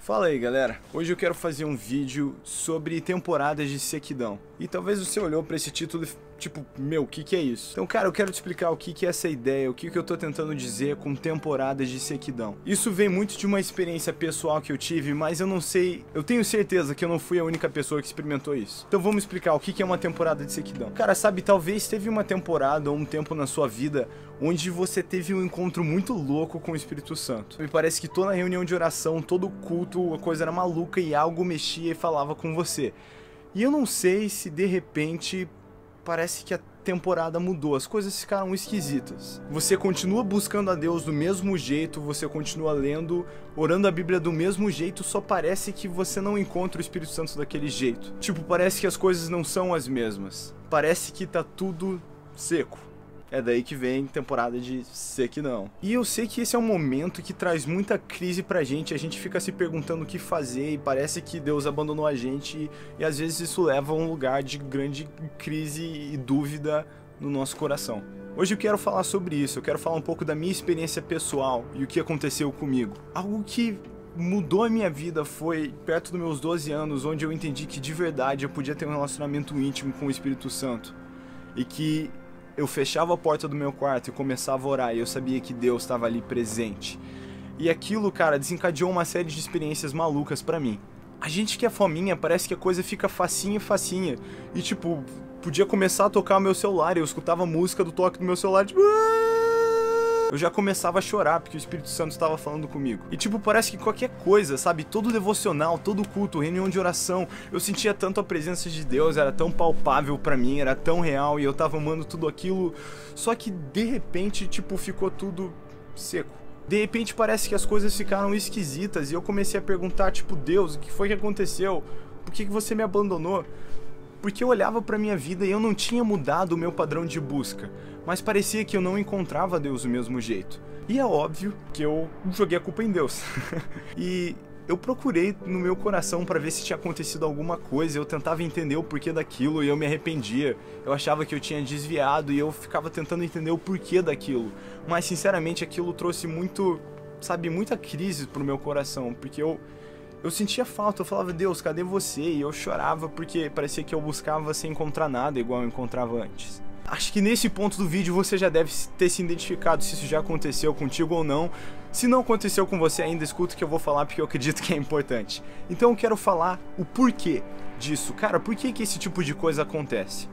Fala aí galera, hoje eu quero fazer um vídeo sobre temporadas de sequidão. E talvez você olhou pra esse título e tipo, meu, o que é isso? Então cara, eu quero te explicar o que é essa ideia, o que eu tô tentando dizer com temporadas de sequidão. Isso vem muito de uma experiência pessoal que eu tive, mas eu não sei, eu tenho certeza que eu não fui a única pessoa que experimentou isso. Então vamos explicar o que é uma temporada de sequidão. Cara, sabe, talvez teve uma temporada ou um tempo na sua vida onde você teve um encontro muito louco com o Espírito Santo. Me parece que toda reunião de oração, todo culto, a coisa era maluca e algo mexia e falava com você. E eu não sei se de repente parece que a temporada mudou, as coisas ficaram esquisitas. Você continua buscando a Deus do mesmo jeito, você continua lendo, orando a Bíblia do mesmo jeito, só parece que você não encontra o Espírito Santo daquele jeito. Tipo, parece que as coisas não são as mesmas. Parece que tá tudo seco. É daí que vem temporada de sequidão. E eu sei que esse é um momento que traz muita crise pra gente, a gente fica se perguntando o que fazer e parece que Deus abandonou a gente e às vezes isso leva a um lugar de grande crise e dúvida no nosso coração. Hoje eu quero falar sobre isso, eu quero falar um pouco da minha experiência pessoal e o que aconteceu comigo. Algo que mudou a minha vida foi perto dos meus 12 anos, onde eu entendi que de verdade eu podia ter um relacionamento íntimo com o Espírito Santo e que eu fechava a porta do meu quarto e começava a orar e eu sabia que Deus estava ali presente. E aquilo, cara, desencadeou uma série de experiências malucas pra mim. A gente que é fominha, parece que a coisa fica facinha. E tipo, podia começar a tocar o meu celular e eu escutava a música do toque do meu celular, tipo... Eu já começava a chorar porque o Espírito Santo estava falando comigo. E tipo, parece que qualquer coisa, sabe? Todo devocional, todo culto, reunião de oração, eu sentia tanto a presença de Deus, era tão palpável pra mim, era tão real e eu tava amando tudo aquilo. Só que de repente, tipo, ficou tudo seco. De repente parece que as coisas ficaram esquisitas e eu comecei a perguntar, tipo, Deus, o que foi que aconteceu? Por que você me abandonou? Porque eu olhava pra minha vida e eu não tinha mudado o meu padrão de busca, mas parecia que eu não encontrava Deus do mesmo jeito. E é óbvio que eu joguei a culpa em Deus. E eu procurei no meu coração pra ver se tinha acontecido alguma coisa, eu tentava entender o porquê daquilo e eu me arrependia. Eu achava que eu tinha desviado e eu ficava tentando entender o porquê daquilo. Mas sinceramente aquilo trouxe muito, sabe, muita crise pro meu coração, porque eu sentia falta, eu falava, Deus, cadê você? E eu chorava porque parecia que eu buscava sem encontrar nada igual eu encontrava antes. Acho que nesse ponto do vídeo você já deve ter se identificado se isso já aconteceu contigo ou não. Se não aconteceu com você ainda, escuta o que eu vou falar porque eu acredito que é importante. Então eu quero falar o porquê disso. Cara, por que esse tipo de coisa acontece?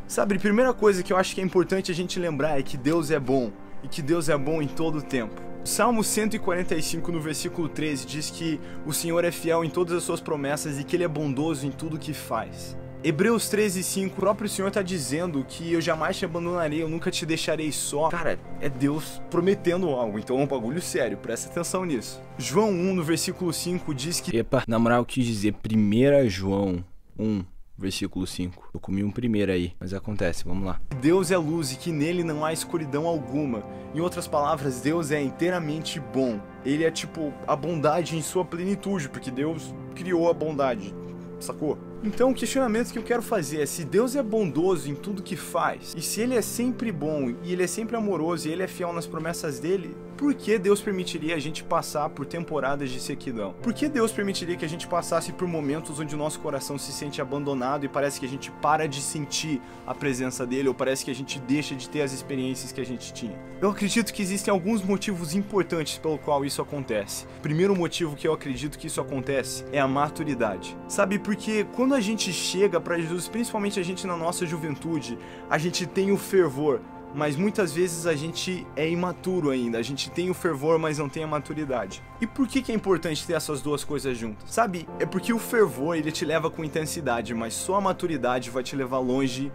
Sabe, a primeira coisa que eu acho que é importante a gente lembrar é que Deus é bom. E que Deus é bom em todo o tempo. Salmo 145 no versículo 13 diz que o Senhor é fiel em todas as suas promessas e que Ele é bondoso em tudo que faz. Hebreus 13:5, o próprio Senhor está dizendo que eu jamais te abandonarei, eu nunca te deixarei só. Cara, é Deus prometendo algo, então é um bagulho sério, presta atenção nisso. João 1 no versículo 5 diz que... Epa, na moral eu quis dizer 1 João 1. Versículo 5. Eu comi um primeiro aí, mas acontece, vamos lá. Deus é luz e que nele não há escuridão alguma. Em outras palavras, Deus é inteiramente bom. Ele é tipo a bondade em sua plenitude, porque Deus criou a bondade, sacou? Então o questionamento que eu quero fazer é se Deus é bondoso em tudo que faz, e se Ele é sempre bom, e Ele é sempre amoroso, e Ele é fiel nas promessas dele, por que Deus permitiria a gente passar por temporadas de sequidão? Por que Deus permitiria que a gente passasse por momentos onde o nosso coração se sente abandonado e parece que a gente para de sentir a presença dele, ou parece que a gente deixa de ter as experiências que a gente tinha? Eu acredito que existem alguns motivos importantes pelo qual isso acontece. O primeiro motivo que eu acredito que isso acontece é a maturidade. Sabe, porque quando a gente chega para Jesus, principalmente a gente na nossa juventude, a gente tem o fervor, mas muitas vezes a gente é imaturo ainda, a gente tem o fervor, mas não tem a maturidade. E por que é importante ter essas duas coisas juntas? Sabe, é porque o fervor ele te leva com intensidade, mas só a maturidade vai te levar longe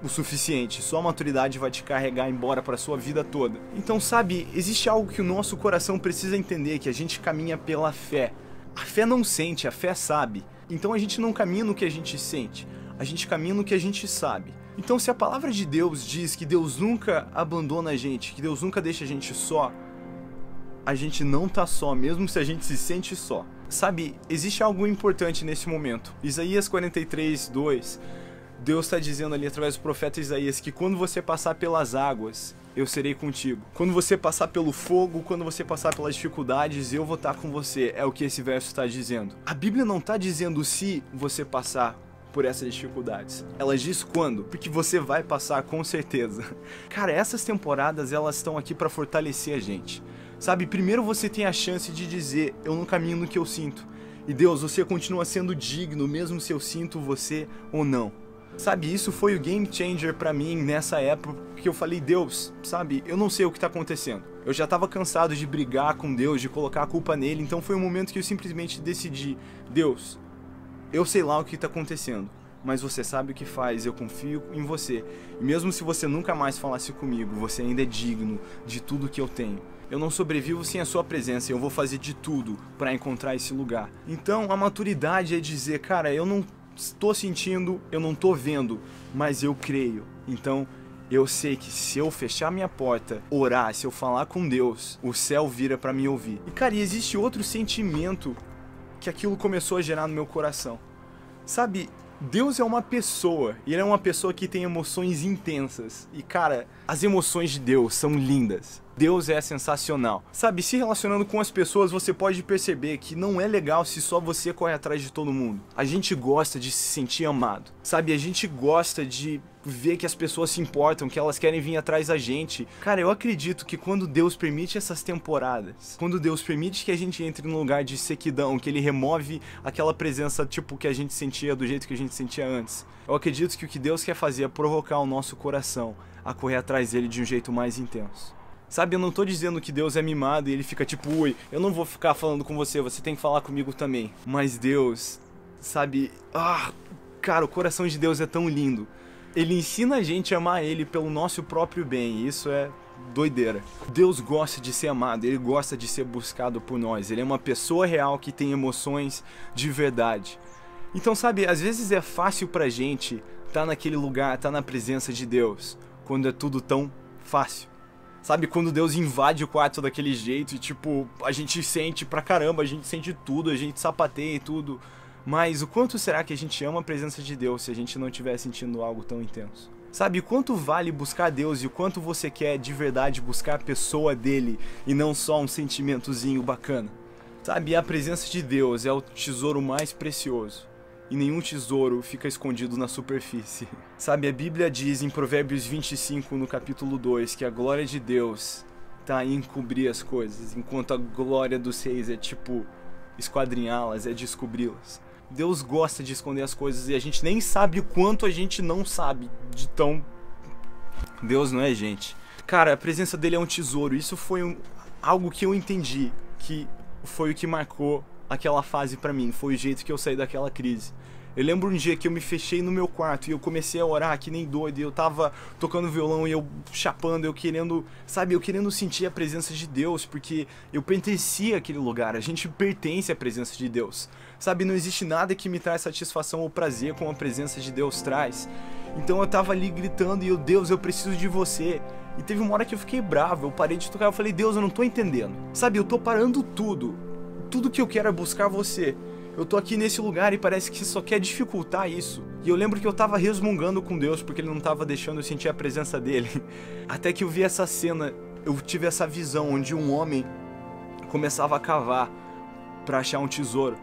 o suficiente, só a maturidade vai te carregar embora para sua vida toda. Então sabe, existe algo que o nosso coração precisa entender, que a gente caminha pela fé. A fé não sente, a fé sabe. Então a gente não caminha no que a gente sente, a gente caminha no que a gente sabe. Então se a palavra de Deus diz que Deus nunca abandona a gente, que Deus nunca deixa a gente só, a gente não tá só, mesmo se a gente se sente só. Sabe, existe algo importante nesse momento. Isaías 43:2, Deus está dizendo ali através do profeta Isaías que quando você passar pelas águas, eu serei contigo. Quando você passar pelo fogo, quando você passar pelas dificuldades, eu vou estar com você. É o que esse verso está dizendo. A Bíblia não está dizendo se você passar por essas dificuldades. Ela diz quando, porque você vai passar com certeza. Cara, essas temporadas, elas estão aqui para fortalecer a gente. Sabe, primeiro você tem a chance de dizer, eu não caminho no que eu sinto. E Deus, você continua sendo digno, mesmo se eu sinto você ou não. Sabe, isso foi o game changer pra mim nessa época, que eu falei, Deus, sabe, eu não sei o que tá acontecendo. Eu já tava cansado de brigar com Deus, de colocar a culpa nele, então foi um momento que eu simplesmente decidi, Deus, eu sei lá o que tá acontecendo, mas você sabe o que faz, eu confio em você. E mesmo se você nunca mais falasse comigo, você ainda é digno de tudo que eu tenho. Eu não sobrevivo sem a sua presença, eu vou fazer de tudo pra encontrar esse lugar. Então a maturidade é dizer, cara, eu não estou sentindo, eu não tô vendo, mas eu creio. Então eu sei que se eu fechar minha porta, orar, se eu falar com Deus, o céu vira pra me ouvir. E cara, existe outro sentimento que aquilo começou a gerar no meu coração. Sabe, Deus é uma pessoa, e Ele é uma pessoa que tem emoções intensas. E cara, as emoções de Deus são lindas. Deus é sensacional. Sabe, se relacionando com as pessoas, você pode perceber que não é legal se só você corre atrás de todo mundo. A gente gosta de se sentir amado. Sabe, a gente gosta de ver que as pessoas se importam, que elas querem vir atrás da gente. Cara, eu acredito que quando Deus permite essas temporadas, quando Deus permite que a gente entre num lugar de sequidão, que Ele remove aquela presença tipo que a gente sentia do jeito que a gente sentia antes, eu acredito que o que Deus quer fazer é provocar o nosso coração a correr atrás dele de um jeito mais intenso. Sabe, eu não tô dizendo que Deus é mimado e Ele fica tipo, ui, eu não vou ficar falando com você, você tem que falar comigo também. Mas Deus, sabe, cara, o coração de Deus é tão lindo. Ele ensina a gente a amar Ele pelo nosso próprio bem, e isso é doideira. Deus gosta de ser amado, Ele gosta de ser buscado por nós. Ele é uma pessoa real que tem emoções de verdade. Então, sabe, às vezes é fácil pra gente tá naquele lugar, tá na presença de Deus, quando é tudo tão fácil. Sabe, quando Deus invade o quarto daquele jeito e tipo, a gente sente pra caramba, a gente sente tudo, a gente sapateia e tudo. Mas o quanto será que a gente ama a presença de Deus se a gente não estiver sentindo algo tão intenso? Sabe, o quanto vale buscar Deus e o quanto você quer de verdade buscar a pessoa dele e não só um sentimentozinho bacana? Sabe, a presença de Deus é o tesouro mais precioso. E nenhum tesouro fica escondido na superfície. Sabe, a Bíblia diz em Provérbios 25, no capítulo 2, que a glória de Deus tá em encobrir as coisas, enquanto a glória dos reis é tipo esquadrinhá-las, é descobri-las. Deus gosta de esconder as coisas e a gente nem sabe o quanto a gente não sabe de tão... Deus não é gente. Cara, a presença dele é um tesouro. Isso foi algo que eu entendi, que foi o que marcou aquela fase pra mim, foi o jeito que eu saí daquela crise. Eu lembro um dia que eu me fechei no meu quarto e eu comecei a orar que nem doido, e eu tava tocando violão e eu chapando, eu querendo, sabe, eu querendo sentir a presença de Deus, porque eu pertencia àquele lugar, a gente pertence à presença de Deus. Sabe, não existe nada que me traz satisfação ou prazer como a presença de Deus traz. Então eu tava ali gritando e eu, Deus, eu preciso de você. E teve uma hora que eu fiquei bravo, eu parei de tocar, eu falei, Deus, eu não tô entendendo. Sabe, eu tô parando tudo. Tudo que eu quero é buscar você. Eu tô aqui nesse lugar e parece que só quer dificultar isso. E eu lembro que eu tava resmungando com Deus porque Ele não tava deixando eu sentir a presença dele. Até que eu vi essa cena, eu tive essa visão onde um homem começava a cavar pra achar um tesouro.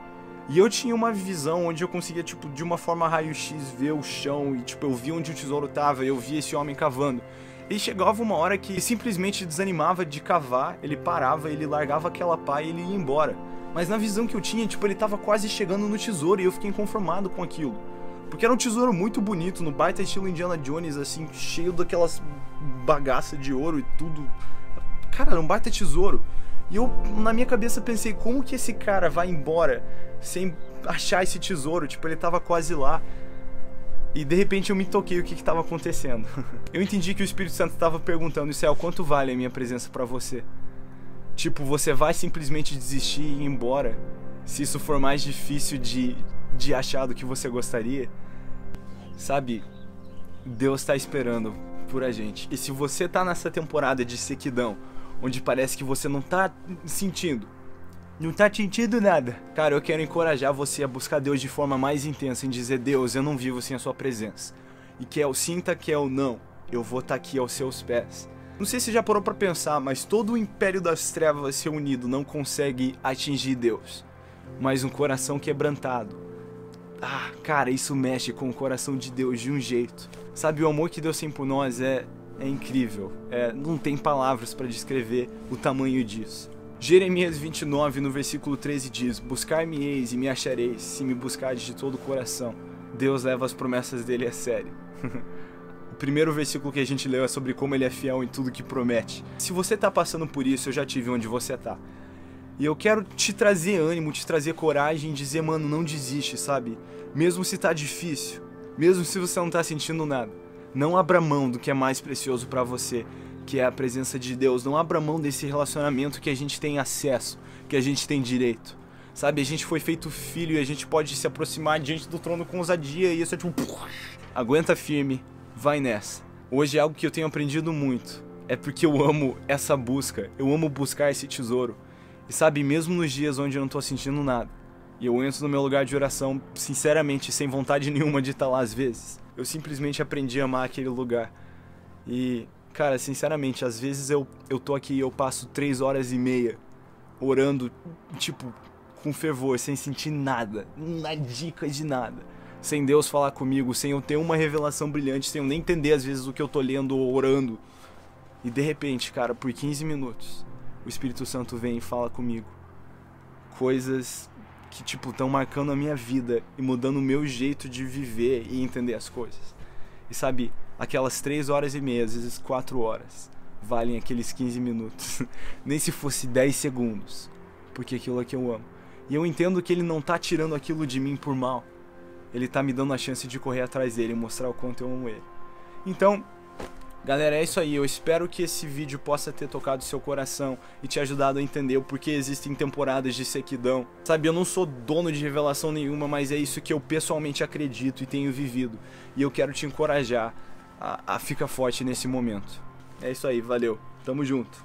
E eu tinha uma visão onde eu conseguia, tipo, de uma forma raio-x ver o chão e, tipo, eu vi onde o tesouro tava e eu vi esse homem cavando. E chegava uma hora que simplesmente desanimava de cavar, ele parava, ele largava aquela pá e ele ia embora. Mas na visão que eu tinha, tipo, ele tava quase chegando no tesouro e eu fiquei inconformado com aquilo. Porque era um tesouro muito bonito, no baita estilo Indiana Jones, assim, cheio daquelas bagaças de ouro e tudo. Cara, era um baita tesouro. E eu, na minha cabeça, pensei, como que esse cara vai embora sem achar esse tesouro? Tipo, ele tava quase lá. E de repente eu me toquei o que estava acontecendo. Eu entendi que o Espírito Santo estava perguntando, Céu, quanto vale a minha presença pra você? Tipo, você vai simplesmente desistir e ir embora? Se isso for mais difícil de achar do que você gostaria? Sabe, Deus tá esperando por a gente. E se você tá nessa temporada de sequidão, onde parece que você não tá sentindo nada, cara, eu quero encorajar você a buscar Deus de forma mais intensa, em dizer, Deus, eu não vivo sem a sua presença. E quer eu sinta, quer eu não, eu vou estar aqui aos seus pés. Não sei se já parou pra pensar, mas todo o império das trevas reunido não consegue atingir Deus. Mas um coração quebrantado. Ah, cara, isso mexe com o coração de Deus de um jeito. Sabe, o amor que Deus tem por nós é incrível. Não tem palavras pra descrever o tamanho disso. Jeremias 29, no versículo 13 diz: buscar-me-eis e me achareis, se me buscardes de todo o coração. Deus leva as promessas dele a sério. O primeiro versículo que a gente leu é sobre como ele é fiel em tudo que promete. Se você tá passando por isso, eu já tive onde você tá. E eu quero te trazer ânimo, te trazer coragem e dizer, mano, não desiste, sabe? Mesmo se tá difícil, mesmo se você não tá sentindo nada, não abra mão do que é mais precioso pra você, que é a presença de Deus. Não abra mão desse relacionamento que a gente tem acesso, que a gente tem direito. Sabe, a gente foi feito filho e a gente pode se aproximar diante do trono com ousadia e isso é tipo... Aguenta firme, vai nessa. Hoje é algo que eu tenho aprendido muito. É porque eu amo essa busca, eu amo buscar esse tesouro. E sabe, mesmo nos dias onde eu não tô sentindo nada, e eu entro no meu lugar de oração, sinceramente, sem vontade nenhuma de estar lá às vezes, eu simplesmente aprendi a amar aquele lugar. E, cara, sinceramente, às vezes eu tô aqui e eu passo 3 horas e meia orando, tipo, com fervor, sem sentir nada, dica de nada. Sem Deus falar comigo, sem eu ter uma revelação brilhante, sem eu nem entender às vezes o que eu tô lendo ou orando. E de repente, cara, por 15 minutos, o Espírito Santo vem e fala comigo. Coisas que, tipo, estão marcando a minha vida e mudando o meu jeito de viver e entender as coisas. E sabe, aquelas 3 horas e meia, às vezes 4 horas, valem aqueles 15 minutos. Nem se fosse 10 segundos. Porque aquilo é que eu amo. E eu entendo que ele não tá tirando aquilo de mim por mal. Ele tá me dando a chance de correr atrás dele e mostrar o quanto eu amo ele. Então, galera, é isso aí. Eu espero que esse vídeo possa ter tocado seu coração e te ajudado a entender o porquê existem temporadas de sequidão. Sabe, eu não sou dono de revelação nenhuma, mas é isso que eu pessoalmente acredito e tenho vivido. E eu quero te encorajar a ficar forte nesse momento. É isso aí, valeu. Tamo junto.